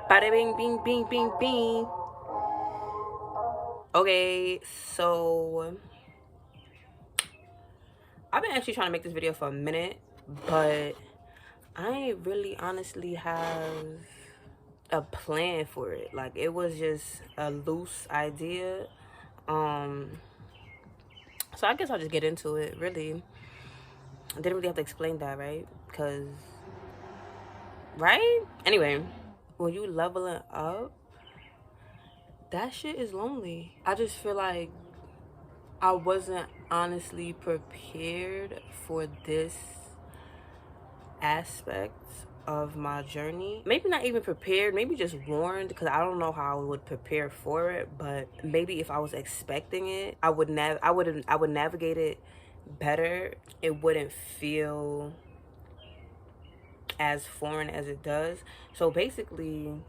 Bada bing, bing, bing, bing, bing. Okay, so I've been actually trying to make this video for a minute, but I ain't really honestly have a plan for it. Like, it was just a loose idea. So I guess I'll just get into it. Really, I didn't really have to explain that, right? Because, right? Anyway, when you leveling up, that shit is lonely. I just feel like I wasn't honestly prepared for this aspect of my journey. Maybe not even prepared, maybe just warned, because I don't know how I would prepare for it. But maybe if I was expecting it, I would navigate it better. It wouldn't feel as foreign as it does. So basically,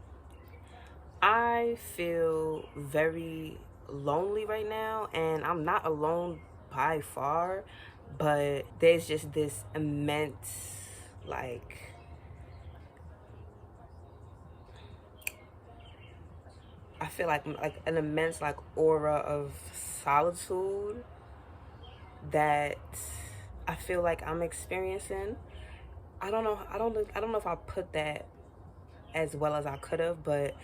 I feel very lonely right now, and I'm not alone by far, but there's just this immense, like, I feel like an immense, like, aura of solitude that I feel like I'm experiencing. I don't know if I put that as well as I could have, but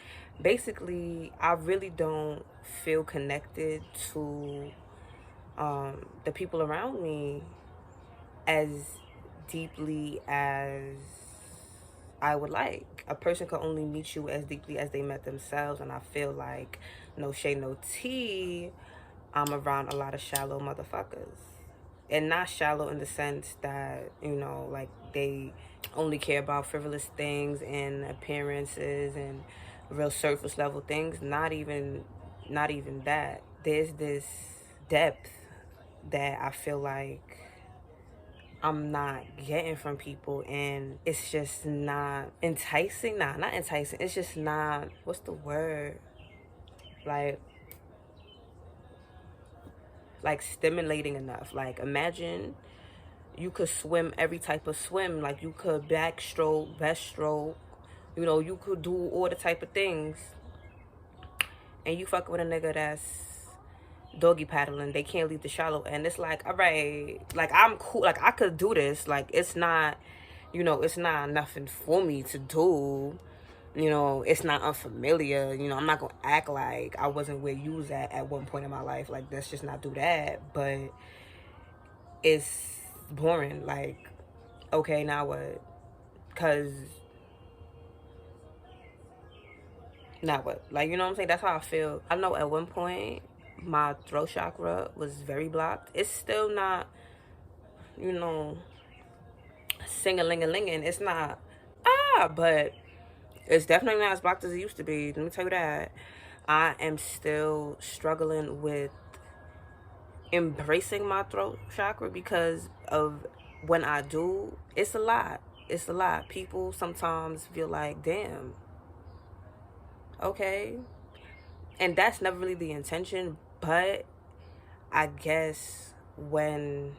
basically I really don't feel connected to the people around me as deeply as I would like. A person can only meet you as deeply as they met themselves, and I feel like, no shade, no tea, I'm around a lot of shallow motherfuckers. And not shallow in the sense that, you know, like, they only care about frivolous things and appearances and real surface level things. Not even that. There's this depth that I feel like I'm not getting from people, and it's just not enticing. Nah, not enticing. It's just not, what's the word? Like stimulating enough. Like, imagine you could swim every type of swim. Like, you could backstroke, breaststroke, you know, you could do all the type of things, and you fuck with a nigga that's doggy paddling. They can't leave the shallow end. It's like, all right, like, I'm cool, like, I could do this. Like, it's not, you know, it's not nothing for me to do. You know, it's not unfamiliar. You know, I'm not gonna act like I wasn't where you was at one point in my life. Like, let's just not do that. But it's boring. Like, okay, now what? Cause now what? Like, you know what I'm saying? That's how I feel. I know at one point my throat chakra was very blocked. It's still not, you know, sing-a-ling-a-linging. It's not, but it's definitely not as blocked as it used to be. Let me tell you that. I am still struggling with embracing my throat chakra, because of when I do, it's a lot. It's a lot. People sometimes feel like, damn, okay. And that's never really the intention, but I guess when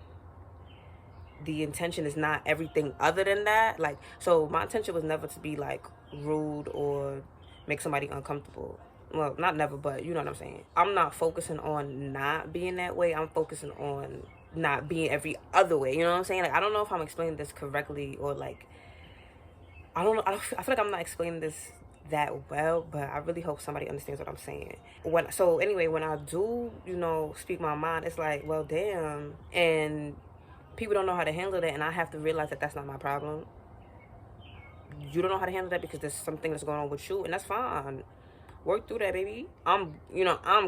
the intention is not everything other than that, like, so my intention was never to be like rude or make somebody uncomfortable. Well, not never, but you know what I'm saying. I'm not focusing on not being that way. I'm focusing on not being every other way. You know what I'm saying? Like, I don't know if I'm explaining this correctly, or like, I don't know. I feel like I'm not explaining this that well, but I really hope somebody understands what I'm saying. So anyway, when I do, you know, speak my mind, it's like, well, damn. And people don't know how to handle that, and I have to realize that that's not my problem. You don't know how to handle that because there's something that's going on with you, and that's fine. Work through that, baby. I'm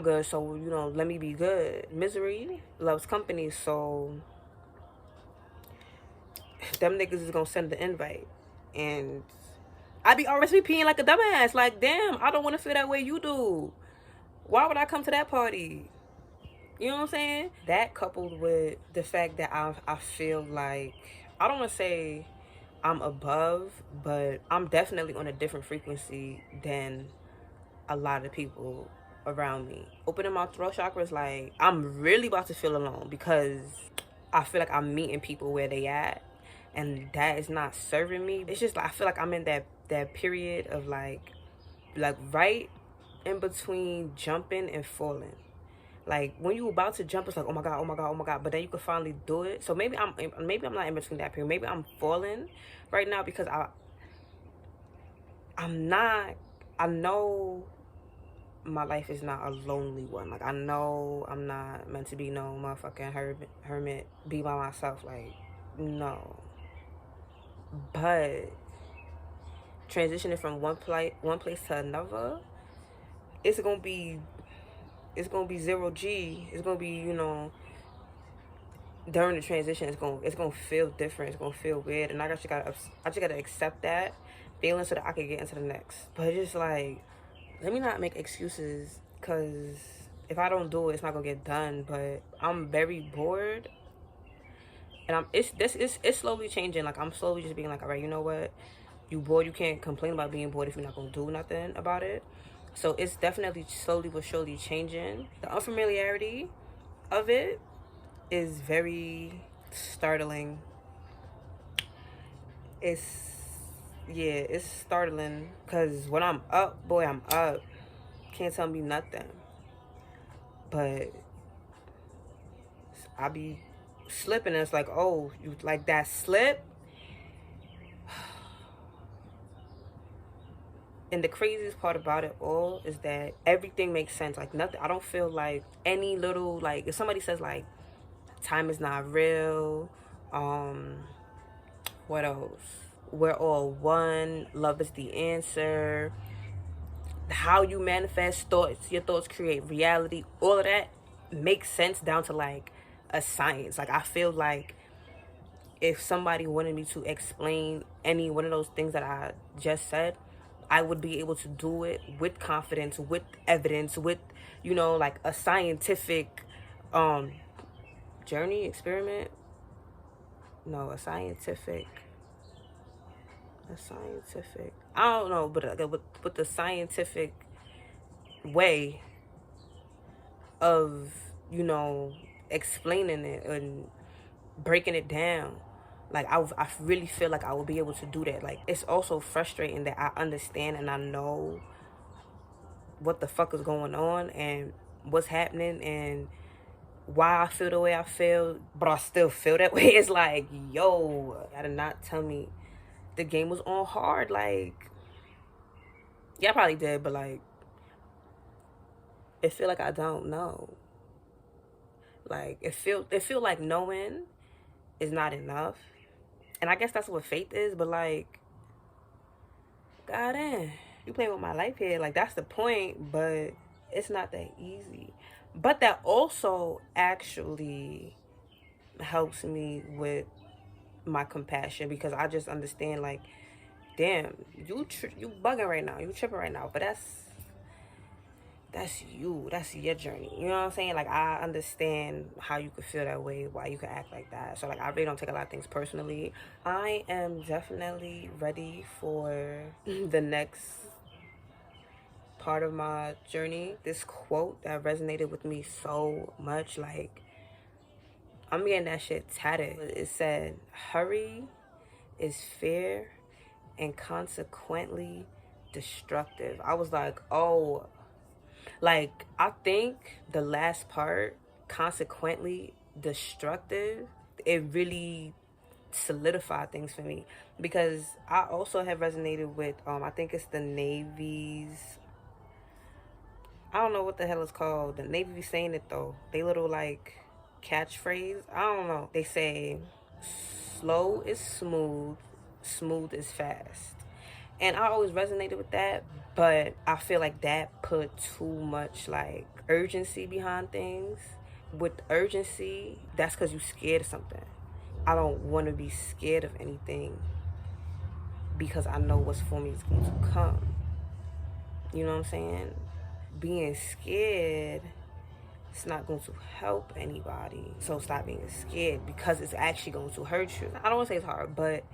good, so, you know, let me be good. Misery loves company, so them niggas is gonna send the invite, and I be RSVPing like a dumbass. Like, damn, I don't want to feel that way you do. Why would I come to that party? You know what I'm saying? That, coupled with the fact that I feel like, I don't want to say I'm above, but I'm definitely on a different frequency than a lot of people around me. Opening my throat chakra is like, I'm really about to feel alone because I feel like I'm meeting people where they at, and that is not serving me. It's just like I feel like I'm in that period of like right in between jumping and falling. Like when you about to jump, it's like, oh my god, oh my god, oh my god, but then you can finally do it. So maybe I'm not in between that period. Maybe I'm falling right now because I'm not. I know my life is not a lonely one. Like I know I'm not meant to be no motherfucking hermit, be by myself. Like no, but transitioning from one place to another, it's gonna be 0G. It's gonna be, you know, during the transition, it's gonna feel different. It's gonna feel weird, and I just gotta accept that feeling so that I can get into the next. But it's just like, let me not make excuses, because if I don't do it, it's not gonna get done. But I'm very bored, and it's slowly changing. Like I'm slowly just being like, all right, you know what? You bored, you can't complain about being bored if you're not gonna do nothing about it. So it's definitely slowly but surely changing. The unfamiliarity of it is very startling. It's startling, because when I'm up, boy, I'm up. Can't tell me nothing. But I be slipping, and it's like, oh, you like that slip? And the craziest part about it all is that everything makes sense. Like nothing, I don't feel like any little, like if somebody says like time is not real, what else? We're all one, love is the answer, how you manifest thoughts, your thoughts create reality, all of that makes sense down to like a science. Like I feel like if somebody wanted me to explain any one of those things that I just said, I would be able to do it with confidence, with evidence, with, you know, like a scientific journey, experiment. No, a scientific, I don't know, but with the scientific way of, you know, explaining it and breaking it down. Like I really feel like I will be able to do that. Like it's also frustrating that I understand and I know what the fuck is going on and what's happening and why I feel the way I feel, but I still feel that way. It's like, yo, gotta not tell me the game was on hard. Like, yeah, I probably did, but like, it feel like I don't know. Like it feel like knowing is not enough. And I guess that's what faith is, but like, god damn, you playing with my life here. Like that's the point, but it's not that easy. But that also actually helps me with my compassion, because I just understand like, damn, you bugging right now, you tripping right now, but that's you, that's your journey, you know what I'm saying? Like I understand how you could feel that way, why you could act like that. So like I really don't take a lot of things personally. I am definitely ready for the next part of my journey. This quote that resonated with me so much, like I'm getting that shit tatted. It said, hurry is fear and consequently destructive. I was like, oh, like I think the last part, consequently destructive, it really solidified things for me, because I also have resonated with I think it's the Navy's, I don't know what the hell it's called. The Navy be saying it though. They little like catchphrase. I don't know. They say slow is smooth, smooth is fast. And I always resonated with that, but I feel like that put too much like urgency behind things. With urgency, that's because you're scared of something. I don't want to be scared of anything, because I know what's for me is going to come. You know what I'm saying? Being scared, it's not going to help anybody. So stop being scared, because it's actually going to hurt you. I don't want to say it's hard, but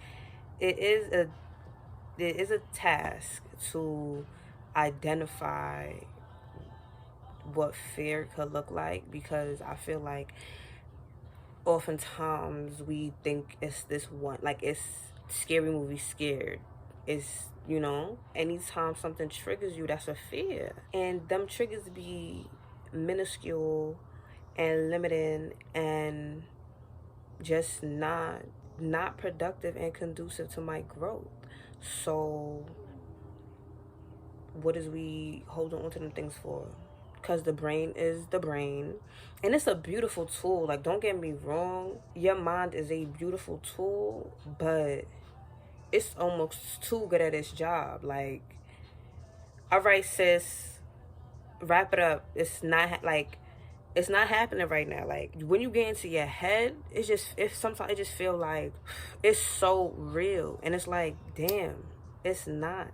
it is a task to identify what fear could look like, because I feel like oftentimes we think it's this one, like it's scary movie scared. It's, you know, anytime something triggers you, that's a fear. And them triggers be minuscule and limiting and just not productive and conducive to my growth. So what is we holding on to them things for? Because the brain is the brain, and it's a beautiful tool. Like, don't get me wrong, your mind is a beautiful tool, but it's almost too good at its job. Like, all right, sis, wrap it up. It's not like it's not happening right now. Like, when you get into your head, it's sometimes it just feel like it's so real, and it's like, damn, it's not.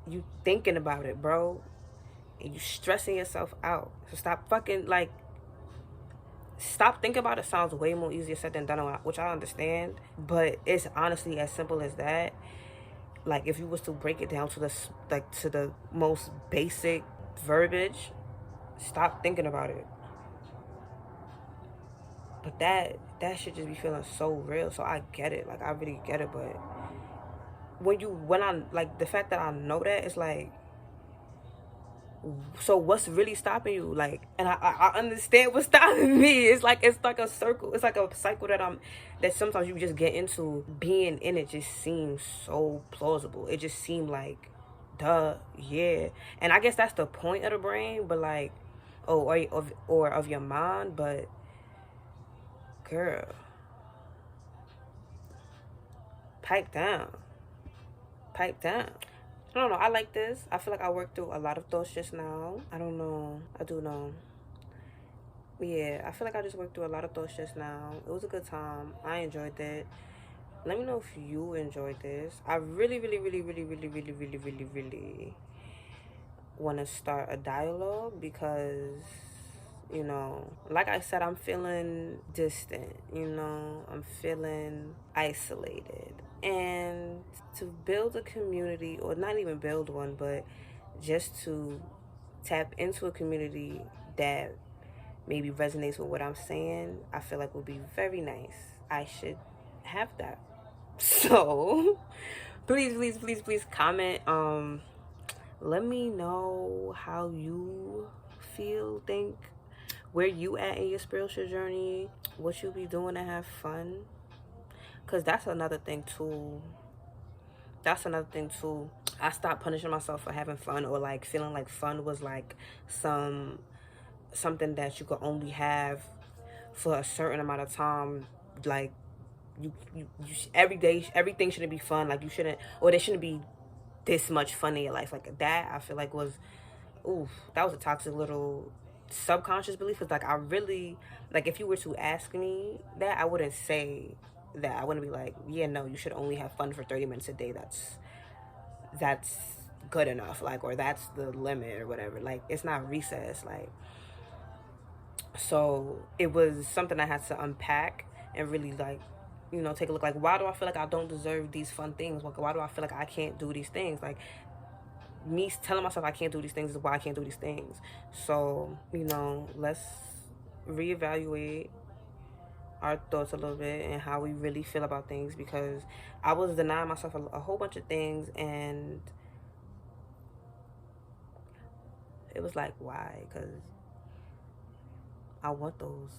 You thinking about it, bro, and you stressing yourself out. So stop fucking, like, stop thinking about it. Sounds way more easier said than done, which I understand, but it's honestly as simple as that. Like, if you was to break it down to the most basic verbiage, stop thinking about it. But that should just be feeling so real. So I get it, like, I really get it. But when I, like, the fact that I know that, it's like, so what's really stopping you? Like, and I understand what's stopping me. It's like a circle. It's like a cycle that sometimes you just get into. Being in it just seems so plausible. It just seemed like, duh, yeah. And I guess that's the point of the brain, but like, or of your mind. But girl, pipe down, pipe down. I don't know. I like this. I feel like I worked through a lot of thoughts just now. I don't know. I do know. Yeah, I feel like I just worked through a lot of thoughts just now. It was a good time. I enjoyed it. Let me know if you enjoyed this. I really, really, really, really, really, really, really, really, really want to start a dialogue because, you know, like I said, I'm feeling distant, you know, I'm feeling isolated. And to build a community, or not even build one, but just to tap into a community that maybe resonates with what I'm saying, I feel like would be very nice. I should have that. So please, please, please, please comment. Let me know how you think, where you at in your spiritual journey, what you be doing to have fun. Because that's another thing too. I stopped punishing myself for having fun, or like feeling like fun was like something that you could only have for a certain amount of time. Like, you every day, everything shouldn't be fun. Like, you shouldn't, or there shouldn't be this much fun in your life. Like, that I feel like was, oof, that was a toxic little subconscious belief. Because like, I really, like, if you were to ask me that, I wouldn't say that. I wouldn't be like, yeah, no, you should only have fun for 30 minutes a day. That's good enough. Like, or that's the limit or whatever. Like, it's not recess. Like, so it was something I had to unpack and really, like, you know, take a look. Like, why do I feel like I don't deserve these fun things? Like, why do I feel like I can't do these things? Like, me telling myself I can't do these things is why I can't do these things. So, you know, let's reevaluate our thoughts a little bit and how we really feel about things, because I was denying myself a whole bunch of things, and it was like, why? Because I want those.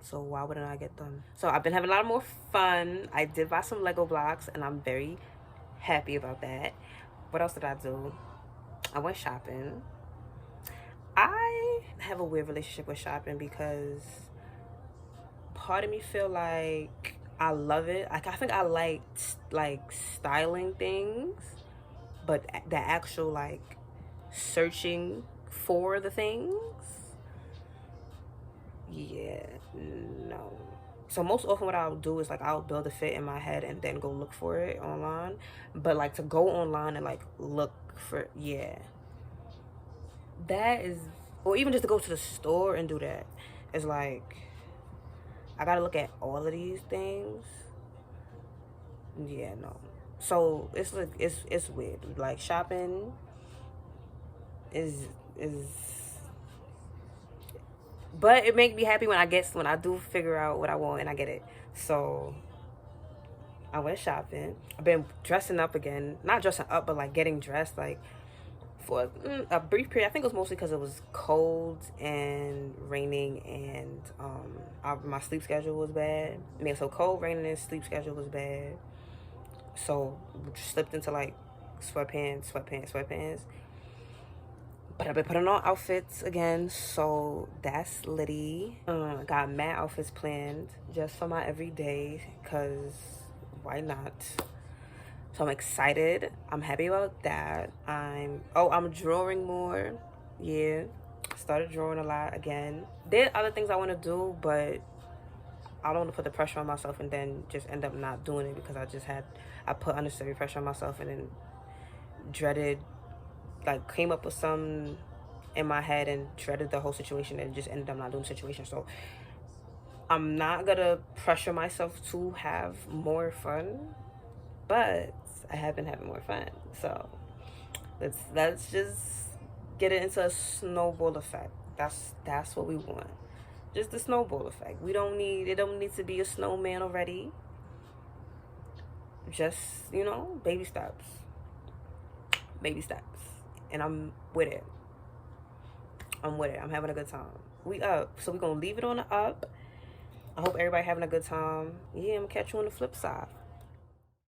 So why wouldn't I get them? So I've been having a lot more fun. I did buy some Lego blocks, and I'm very happy about that. What else did I do? I went shopping. I have a weird relationship with shopping because part of me feel like I love it. Like, I think I like styling things, but the actual, like, searching for the things, yeah, no. So most often what I'll do is, like, I'll build a fit in my head and then go look for it online. But like, to go online and like look for, yeah, that is, or even just to go to the store and do that, it's like, I gotta look at all of these things. Yeah, no. So it's like, it's weird. Like, shopping is But it makes me happy when I do figure out what I want and I get it. So I went shopping. I've been dressing up again. Not dressing up, but like getting dressed. Like for a brief period. I think it was mostly because it was cold and raining, and my sleep schedule was bad. I mean, so cold, raining, and sleep schedule was bad. So slipped into like sweatpants. But I've been putting on outfits again, so that's litty. Got mad outfits planned just for my everyday, cause why not? So I'm excited. I'm happy about that. I'm drawing more. Yeah, started drawing a lot again. There are other things I want to do, but I don't want to put the pressure on myself and then just end up not doing it because I put unnecessary pressure on myself and then dreaded, like came up with some in my head and dreaded the whole situation and just ended up not doing the situation. So I'm not gonna pressure myself to have more fun, but I have been having more fun. So let's just get it into a snowball effect. That's what we want. Just the snowball effect. It don't need to be a snowman already. Just, baby steps. Baby steps. And I'm with it. I'm having a good time. We up. So we're gonna leave it on the up. I hope everybody having a good time. Yeah, I'm gonna catch you on the flip side.